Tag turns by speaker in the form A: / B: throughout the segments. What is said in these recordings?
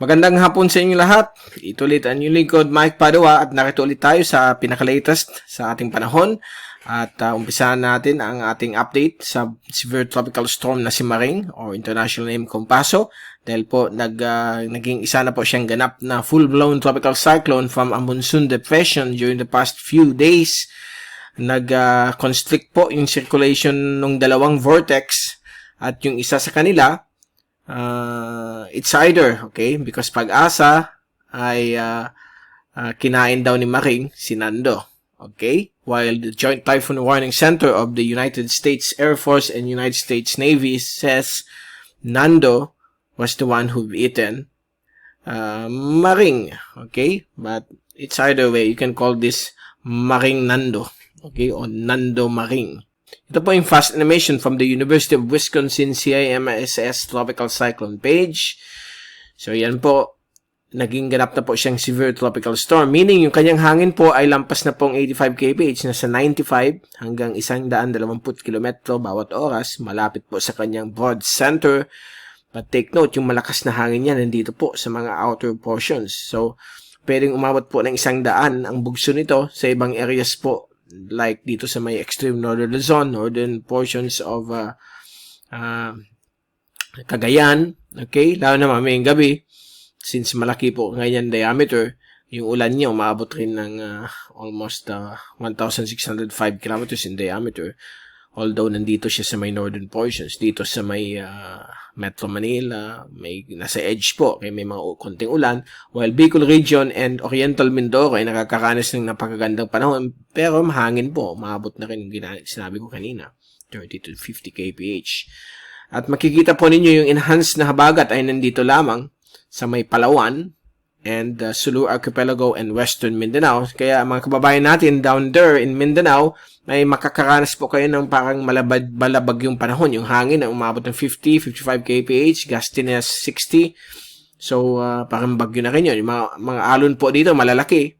A: Magandang hapon sa inyo lahat. Ito ulit ang inyong lingkod, Mike Padua, at narito ulit tayo sa pinaka-latest sa ating panahon. At umpisahan natin ang ating update sa severe tropical storm na si Maring or international name Compasso. Dahil po naging isa na po siyang ganap na full-blown tropical cyclone from a monsoon depression during the past few days. Nag-constrict po yung circulation ng dalawang vortex at yung isa sa kanila, it's either, okay, because Pag-asa ay kinain daw ni Maring si Nando, okay, while the Joint Typhoon Warning Center of the United States Air Force and United States Navy says Nando was the one who eaten Maring, okay, but it's either way. You can call this Maring Nando, okay, or Nando Maring. Ito po yung fast animation from the University of Wisconsin CIMSS Tropical Cyclone page. So, yan po. Naging ganap na po siyang severe tropical storm. Meaning, yung kanyang hangin po ay lampas na pong 85 kph. Nasa 95 hanggang 120 km bawat oras. Malapit po sa kanyang broad center. But take note, yung malakas na hangin niya nandito po sa mga outer portions. So, pwedeng umabot po ng 100 ang bugso nito sa ibang areas po. Like dito sa may extreme northern Luzon, northern portions of Cagayan, okay, lalo na mamayang gabi, since malaki po ganyan diameter, yung ulan niya umabot rin ng almost 1,605 kilometers in diameter, although nandito siya sa may northern portions, dito sa may Metro Manila, may nasa edge po, kaya may mga konting ulan, while Bicol Region and Oriental Mindoro ay nakakaranas ng napakagandang panahon, pero mahangin po, umabot na rin yung sinabi ko kanina, 30 to 50 kph. At makikita po ninyo yung enhanced na habagat ay nandito lamang sa may Palawan and Sulu Archipelago and Western Mindanao. Kaya mga kababayan natin down there in Mindanao, may makakaranas po kayo ng parang malabag yung panahon. Yung hangin na umabot ng 50, 55 kph, gustiness 60. So, parang bagyo na rin yun. Yung mga alon po dito, malalaki.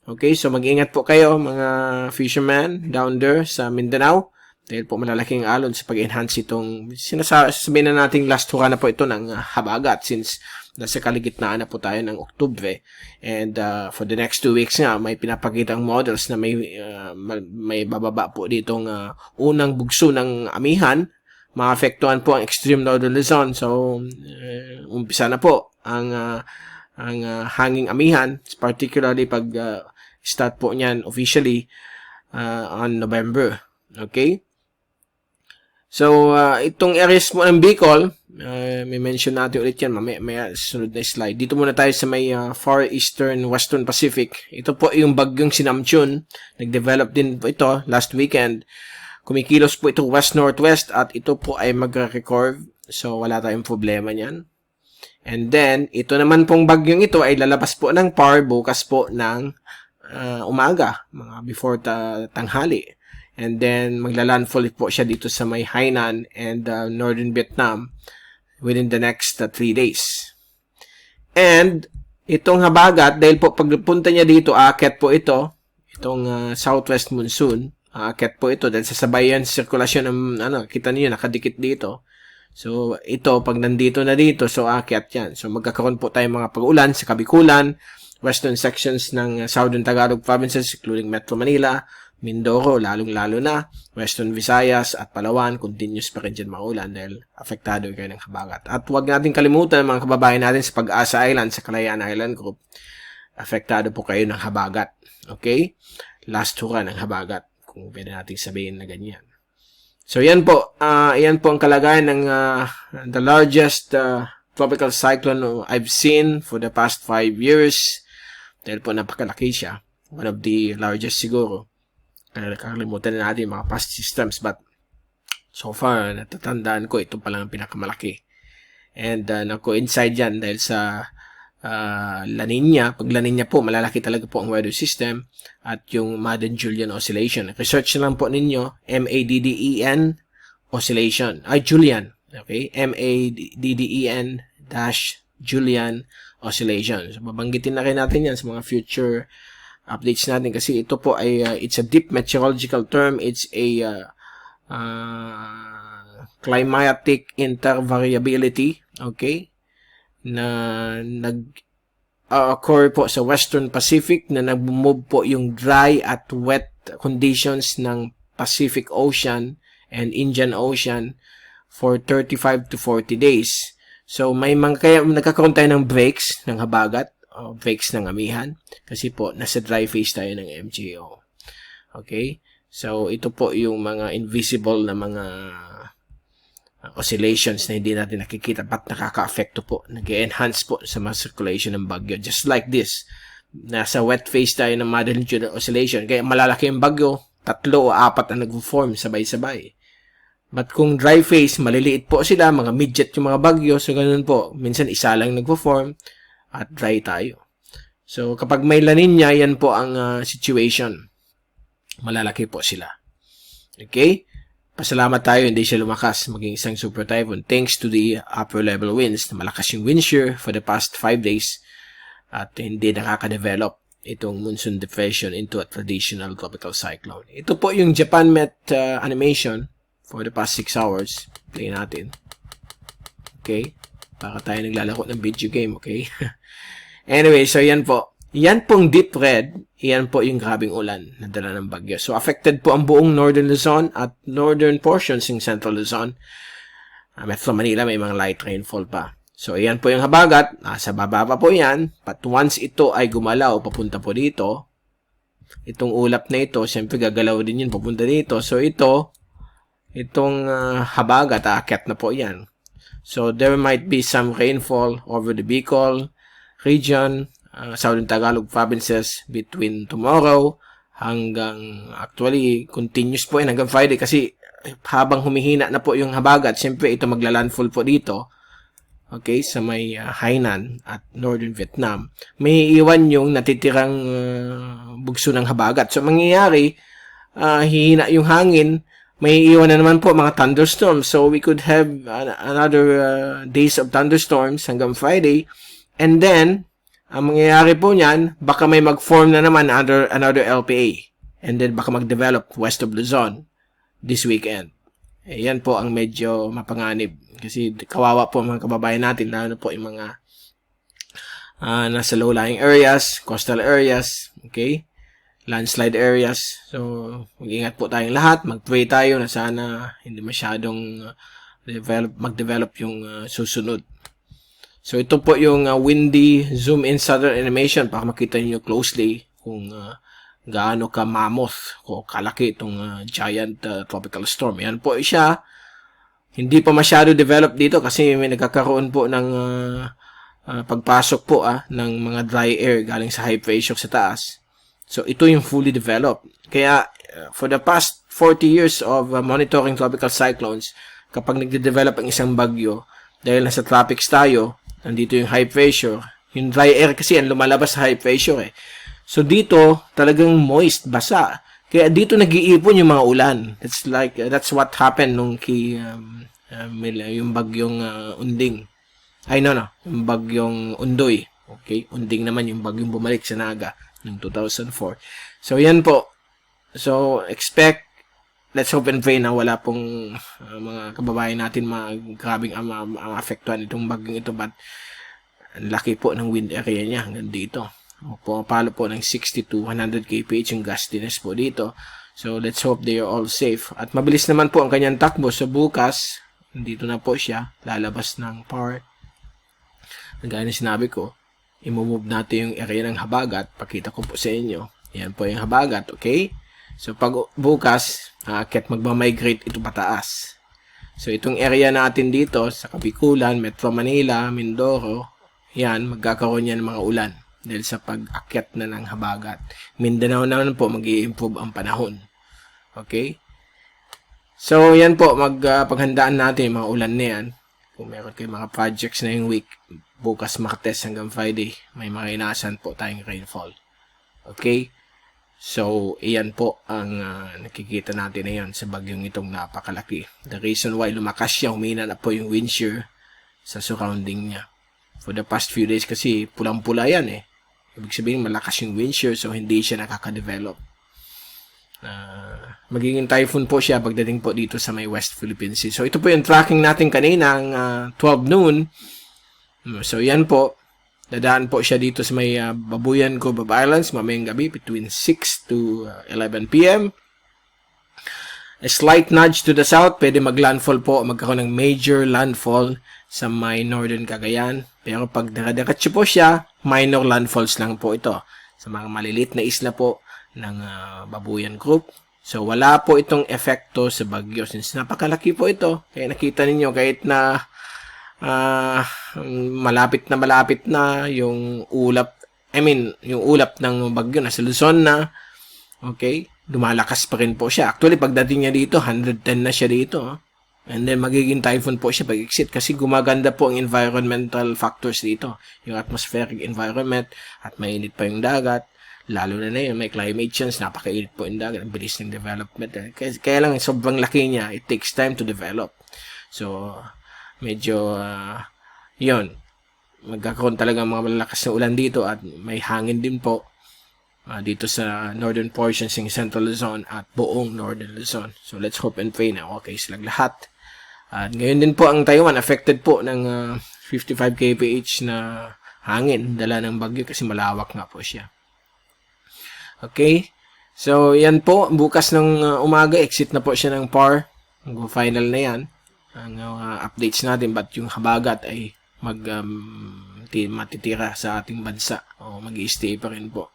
A: Okay, so mag-ingat po kayo mga fishermen down there sa Mindanao. Dahil po malalaking alon sa pag-enhance itong, sabihin na natin last hura na po ito ng habagat since nasa kaligitnaan na po tayo ng Oktubre. And for the next 2 weeks nga, may pinapakitang models na may bababa po ditong unang bugso ng amihan. Maapektuhan po ang extreme northern Luzon. So, umpisa na po ang hanging amihan, particularly pag start po niyan officially on November. Okay? So, itong areas mo ng Bicol, may mention natin ulit yan, may sunod na slide. Dito muna tayo sa may Far Eastern Western Pacific. Ito po yung bagyong Sinamchun. Nag-develop din po ito last weekend. Kumikilos po ito west-northwest at ito po ay mag-recurve. So, wala tayong problema niyan. And then, ito naman pong bagyong ito ay lalabas po ng PAR bukas po ng umaga, mga before tanghali. And then, maglalandfall po siya dito sa may Hainan and northern Vietnam within the next 3 days. And, itong habagat, dahil po pagpunta niya dito, aakyat po ito, itong southwest monsoon, aakyat po ito, dahil sasabayan sa sirkulasyon ng, kita niyo nakadikit dito. So, ito, pag nandito na dito, so aakyat yan. So, magkakaroon po tayo mga pag-ulan sa Kabikulan, western sections ng southern Tagalog provinces, including Metro Manila, Mindoro, lalong-lalo na, Western Visayas at Palawan, continuous pa rin dyan maulan dahil apektado kayo ng habagat. At huwag natin kalimutan mga kababayan natin sa Pag-asa Island, sa Kalayaan Island Group, apektado po kayo ng habagat. Okay? Last hura ng habagat, kung pwede natin sabihin na ganyan. So, yan po ang kalagayan ng the largest tropical cyclone I've seen for the past 5 years. Dahil po napakalaki siya. One of the largest siguro. Nakakalimutan na natin mga past systems, but so far, natatandaan ko, ito palang pinakamalaki. And nako-inside yan dahil sa La Nina. Pag La Nina po, malalaki talaga po ang weather system at yung Madden-Julian oscillation. Research na lang po ninyo, MADDEN oscillation. Julian. Okay? MADDEN-Julian oscillation. So, babanggitin na rin natin yan sa mga future updates natin kasi ito po ay it's a deep meteorological term. It's a climatic intervariability. Okay? na occur po sa Western Pacific, na nag-move po yung dry at wet conditions ng Pacific Ocean and Indian Ocean for 35 to 40 days. So kaya nagkakaroon tayo ng breaks ng habagat, breaks ng amihan, kasi po nasa dry phase tayo ng MJO. Okay? So ito po yung mga invisible na mga oscillations na hindi natin nakikita but nakaka-affecto po, nag-enhance po sa mga circulation ng bagyo. Just like this, nasa wet phase tayo ng magnitude oscillation, kaya malalaki yung bagyo, 3 o 4 ang nag-form sabay-sabay. But kung dry phase, maliliit po sila, mga midget yung mga bagyo, so ganun po, minsan isa lang nag-form at dry tayo. So kapag may La Nina, yan po ang situation. Malalaki po sila. Okay? Pasalamat tayo, hindi siya lumakas maging isang super typhoon thanks to the upper level winds. Malakas yung wind shear for the past 5 days at hindi nakaka-develop itong monsoon depression into a traditional tropical cyclone. Ito po yung Japan Met animation for the past 6 hours. Play natin. Okay? Baka tayo naglalaro ng video game, okay? Anyway, so yan po. Yan pong deep red, yan po yung grabing ulan na dala ng bagyo. So, affected po ang buong northern Luzon at northern portions ng central Luzon. Metro Manila, may mga light rainfall pa. So, yan po yung habagat. Nasa baba pa po yan. But once ito ay gumalaw, papunta po dito, itong ulap na ito, siyempre gagalaw din yun, papunta dito. So, itong habagat, aakyat na po yan. So, there might be some rainfall over the Bicol region, Southern Tagalog provinces between tomorrow hanggang actually continuous po yan hanggang Friday kasi habang humihina na po yung habagat, siyempre ito maglalandfall po dito, okay, sa may Hainan at Northern Vietnam. May iwan yung natitirang bugso ng habagat. So mangyayari, hihina yung hangin, may iwan na naman po mga thunderstorms. So we could have another days of thunderstorms hanggang Friday, and then ang mangyayari po niyan, baka may mag-form na naman another LPA. And then baka mag-develop west of Luzon this weekend. Yan po ang medyo mapanganib. Kasi kawawa po mga kababayan natin, lalo po yung mga nasa low-lying areas, coastal areas, okay? Landslide areas. So, mag-ingat po tayong lahat. Mag-pray tayo na sana hindi masyadong mag-develop yung susunod. So, ito po yung windy zoom in southern animation para makita niyo closely kung gaano ka mammoth o kalaki itong giant tropical storm. Yan po siya. Hindi pa masyado developed dito kasi may nagkakaroon po ng pagpasok po ng mga dry air galing sa high pressure sa taas. So, ito yung fully developed. Kaya, for the past 40 years of monitoring tropical cyclones, kapag nagde-develop ang isang bagyo, dahil nasa tropics tayo, nandito yung high pressure. Yung dry air kasi yan lumalabas sa high pressure eh. So dito talagang moist, basa. Kaya dito nag-iipon yung mga ulan. That's what happened nung yung bagyong Unding. Yung bagyong Undoy. Okay, Unding naman yung bagyong bumalik sa Naga noong 2004. So yan po. So let's hope and pray na wala pong mga kababayan natin grabing maapektuhan itong bagyong ito, but ang laki po ng wind area niya hanggang dito. Pumapalo po ng 60 to 100 kph yung gustiness po dito. So let's hope they are all safe. At mabilis naman po ang kanyang takbo. So bukas, dito na po siya, lalabas ng power. Gaya na sinabi ko, i-move natin yung area ng habagat. Pakita ko po sa inyo. Yan po yung habagat, okay? So, pag bukas, magmamigrate ito pataas. So, itong area natin dito, sa Kabikulan, Metro Manila, Mindoro, yan, magkakaroon yan ng mga ulan dahil sa pag-akyat na ng habagat. Mindanao naman po, mag-i-improve ang panahon. Okay? So, yan po, paghandaan natin yung mga ulan na yan. Kung meron kayo mga projects na yung week, bukas Martes hanggang Friday, may marinasan po tayong rainfall. Okay? So, iyan po ang nakikita natin na yan sa bagyong itong napakalaki. The reason why lumakas siya, humina na po yung wind shear sa surrounding niya. For the past few days kasi pulang-pula yan eh. Ibig sabihin malakas yung wind shear, so hindi siya nakaka-develop. Magiging typhoon po siya pagdating po dito sa may West Philippine Sea. So, ito po yung tracking natin kanina, 12 noon. So, yan po. Dadaan po siya dito sa may Babuyan Cove Islands mamayang gabi between 6 to 11 p.m. A slight nudge to the south, pwede mag-landfall po, magkaroon ng major landfall sa may northern Cagayan. Pero pag diretso po siya, minor landfalls lang po ito sa mga maliliit na isla po ng Babuyan Group. So, wala po itong efekto sa bagyo since napakalaki po ito. Kaya nakita ninyo kahit na malapit na yung ulap, yung ulap ng bagyo nasa Luzon na, okay, lumalakas pa rin po siya. Actually, pagdating niya dito, 110 na siya dito. And then, magiging typhoon po siya pag-exit kasi gumaganda po ang environmental factors dito. Yung atmospheric environment at mainit pa yung dagat. Lalo na yun, may climate change, napakainit po yung dagat. Ang bilis ng development. Kaya lang, sobrang laki niya. It takes time to develop. So, medyo, yun. Magkakaroon talaga mga malalakas na ulan dito at may hangin din po. Dito sa northern portions ng Central Luzon at buong Northern Luzon. So, let's hope and pray na okay silang lahat. At ngayon din po ang Taiwan affected po ng 55 kph na hangin dala ng bagyo kasi malawak nga po siya. Okay? So, yan po. Bukas ng umaga, exit na po siya ng PAR. Final na yan. Ang updates natin. But yung habagat ay matitira sa ating bansa. O mag-i-stay pa rin po.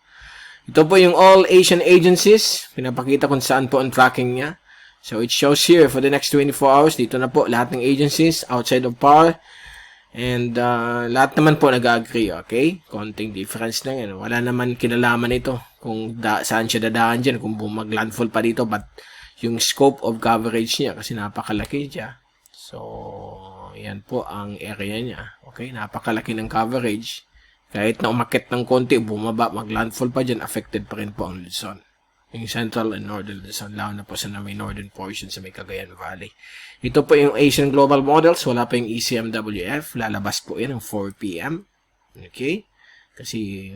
A: Ito po yung all Asian agencies. Pinapakita kung saan po ang tracking niya. So, it shows here for the next 24 hours. Dito na po lahat ng agencies outside of PAR. And lahat naman po nag-agree, okay? Konting difference lang yan. Wala naman kinalaman ito kung saan siya dadaan dyan, kung mag-landfall pa dito. But yung scope of coverage niya, kasi napakalaki siya. So, yan po ang area niya. Okay? Napakalaki ng coverage. Kahit na umakit ng konti, bumaba, mag-landfall pa dyan, affected pa rin po ang Luzon. Yung Central and Northern Luzon, lalo na po sa may northern portion sa may Cagayan Valley. Ito po yung Asian Global Models, wala pa yung ECMWF, lalabas po yan ng 4 p.m. Okay? Kasi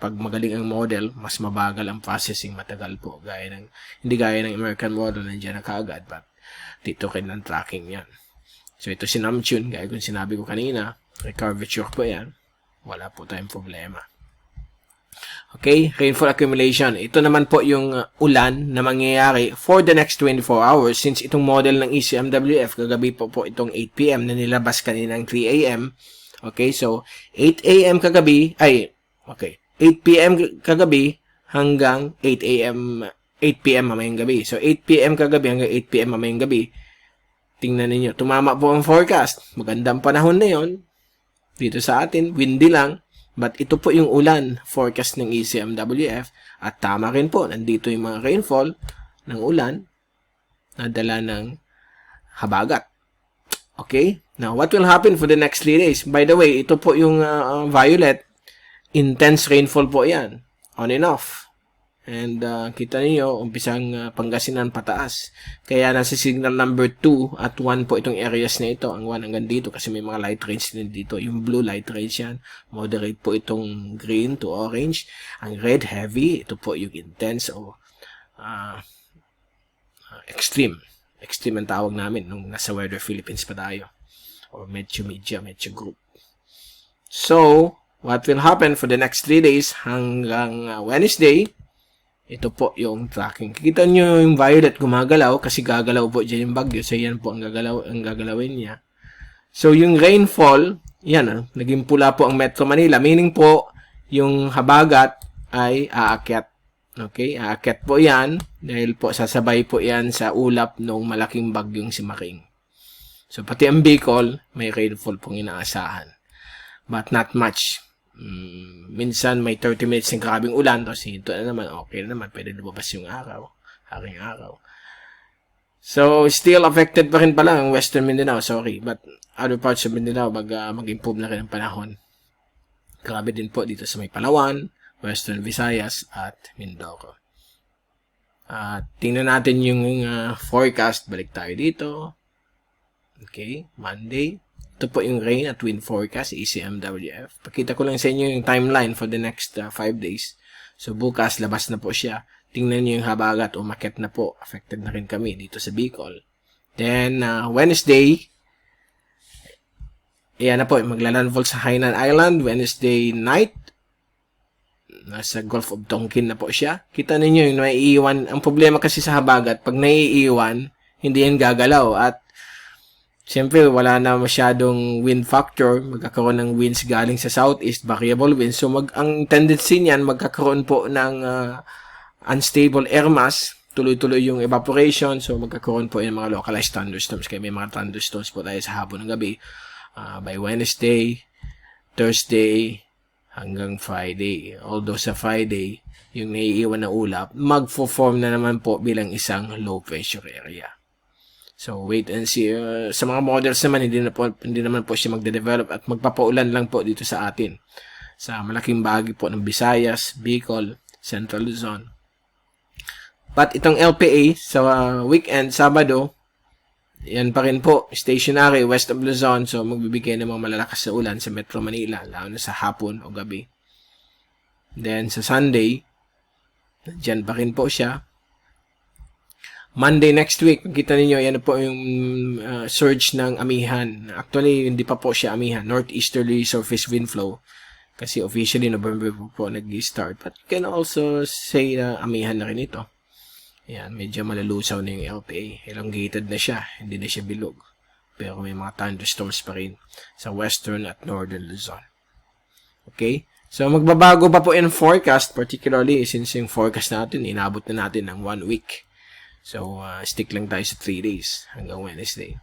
A: pag magaling ang model, mas mabagal ang processing, matagal po. Hindi gaya ng American model, nandiyan na kaagad, but dito rin ang tracking yan. So ito si Namjoon, gaya kung sinabi ko kanina, curvature po yan. Wala po tayong problema. Okay, rainfall accumulation. Ito naman po yung ulan na mangyayari for the next 24 hours since itong model ng ECMWF, kagabi po itong 8 p.m. na nilabas kanina ng 3 a.m. Okay, so 8 a.m. kagabi, 8 p.m. kagabi hanggang 8 p.m. mamayang gabi. So 8 p.m. kagabi hanggang 8 p.m. mamayang gabi. Tingnan ninyo, tumama po ang forecast. Magandang panahon na yon dito sa atin, windy lang. But ito po yung ulan forecast ng ECMWF at tama rin po, nandito yung mga rainfall ng ulan na dala ng habagat. Okay? Now, what will happen for the next 3 days? By the way, ito po yung violet, intense rainfall po yan, on and off. And kita niyo umpisang Pangasinan pataas. Kaya nasa signal number 2 at 1 po itong areas na ito. Ang 1 hanggang dito kasi may mga light range din dito. Yung blue light range yan. Moderate po itong green to orange. Ang red heavy, ito po yung intense o extreme. Extreme ang tawag namin nung nasa Weather Philippines pa tayo. Or Meteo Group. So, what will happen for the next 3 days hanggang Wednesday? Ito po yung tracking. Kita nyo yung violet gumagalaw kasi gagalaw po dyan yung bagyo. So, yan po ang gagalawin niya. So, yung rainfall, yan, naging pula po ang Metro Manila. Meaning po, yung habagat ay aakyat. Okay? Aakyat po yan dahil po sasabay po yan sa ulap ng malaking bagyong si Maring. So, pati ang Bicol, may rainfall pong inaasahan. But not much. Minsan may 30 minutes ng grabing ulan, tapos ito na naman, okay na naman, pwede lumabas yung araw, haring araw. So, still affected pa rin pala ang Western Mindanao, sorry, but other parts of Mindanao, mag-improve na rin ang panahon. Grabe din po dito sa may Palawan, Western Visayas, at Mindoro. Tingnan natin yung forecast, balik tayo dito. Okay, Monday. Ito po yung rain at wind forecast, ECMWF. Pakita ko lang sa inyo yung timeline for the next 5 days. So, bukas, labas na po siya. Tingnan nyo yung habagat, umakyat na po. Affected na rin kami dito sa Bicol. Then, Wednesday, Ayan na po, maglalandfall sa Hainan Island Wednesday night. Nasa Gulf of Tonkin na po siya. Kita ninyo yung naiiwan. Ang problema kasi sa habagat, pag naiiwan, hindi yan gagalaw. At siyempre, wala na masyadong wind factor. Magkakaroon ng winds galing sa southeast, variable winds. So, ang tendency niyan, magkakaroon po ng unstable air mass. Tuloy-tuloy yung evaporation. So, magkakaroon po yung mga localized thunderstorms. Kaya may mga thunderstorms po tayo sa hapon ng gabi. By Wednesday, Thursday, hanggang Friday. Although sa Friday, yung naiiwan na ulap, magfo-form na naman po bilang isang low pressure area. So, wait and see. Sa mga models naman, hindi naman po siya magde-develop at magpapaulan lang po dito sa atin. Sa malaking bahagi po ng Visayas, Bicol, Central Luzon. But itong LPA, sa weekend, Sabado, yan pa rin po, stationary, west of Luzon. So, magbibigay ng mga malalakas na ulan sa Metro Manila, lalo na sa hapon o gabi. Then, sa Sunday, dyan pa rin po siya. Monday next week, kita ninyo, yan po yung surge ng amihan. Actually, hindi pa po siya amihan. Northeasterly surface wind flow. Kasi officially, November po nag-start. But you can also say na amihan na rin ito. Yan, medyo malalusaw na yung LPA. Elongated na siya, hindi na siya bilog. Pero may mga thunderstorms pa rin sa western at northern Luzon. Okay? So, magbabago pa po yung forecast, particularly since yung forecast natin, inabot na natin ng 1 week. So, stick lang tayo sa 3 days hanggang Wednesday.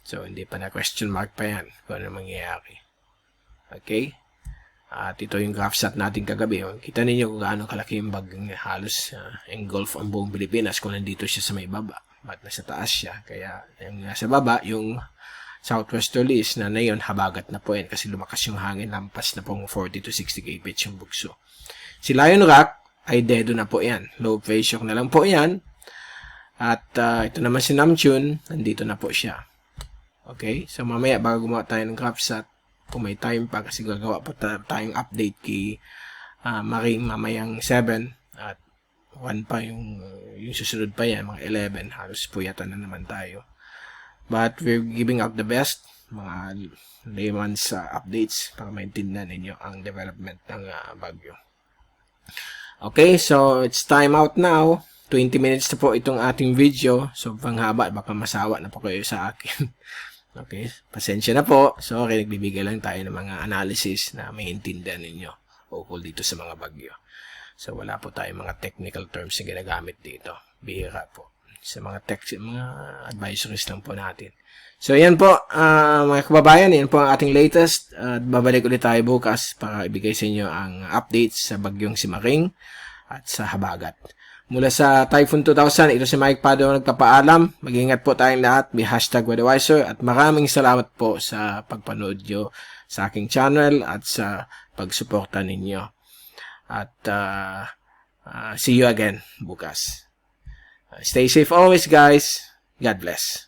A: So, hindi pa na question mark pa yan kung ano mangyayari. Okay? At ito yung graph shot natin kagabi. Kita ninyo kung gaano kalaki yung bagyong halos engulf ang buong Pilipinas kung nandito siya sa may baba. At nasa taas siya. Kaya yung nasa baba, yung southwesterlies na ngayon, habagat na po yan kasi lumakas yung hangin, lampas na pong 40 to 60 kph yung bugso. Si Lion Rock ay dedo na po yan. Low pressure na lang po yan. At ito naman si Namjoon, nandito na po siya. Okay? So mamaya bago gumawa tayo ng graph shot, kung may time pa kasi gagawa pa tayong update kay Maring mamayang 7 at 1 pa yung susunod pa yan, mga 11, halos puyatan na naman tayo. But we're giving out the best, mga layman's updates para maintindihan ninyo ang development ng bagyo. Okay, so it's time out now. 20 minutes na po itong ating video. Sobrang haba, baka masawa na po kayo sa akin. Okay, pasensya na po. Sorry, nagbibigay lang tayo ng mga analysis na maintindihan ninyo ukol dito sa mga bagyo. So, wala po tayong mga technical terms na ginagamit dito. Bihira po. Sa mga advisories lang po natin. So, yan po, mga kababayan. Yan po ang ating latest. Babalik ulit tayo bukas para ibigay sa inyo ang updates sa bagyong si Maring at sa habagat. Mula sa Typhoon 2000, ito si Mike Pado nagpapaalam. Mag-ingat po tayong lahat. May #WeatherWiser at maraming salamat po sa pagpanood nyo sa aking channel at sa pagsuporta ninyo. At see you again bukas. Stay safe always, guys. God bless.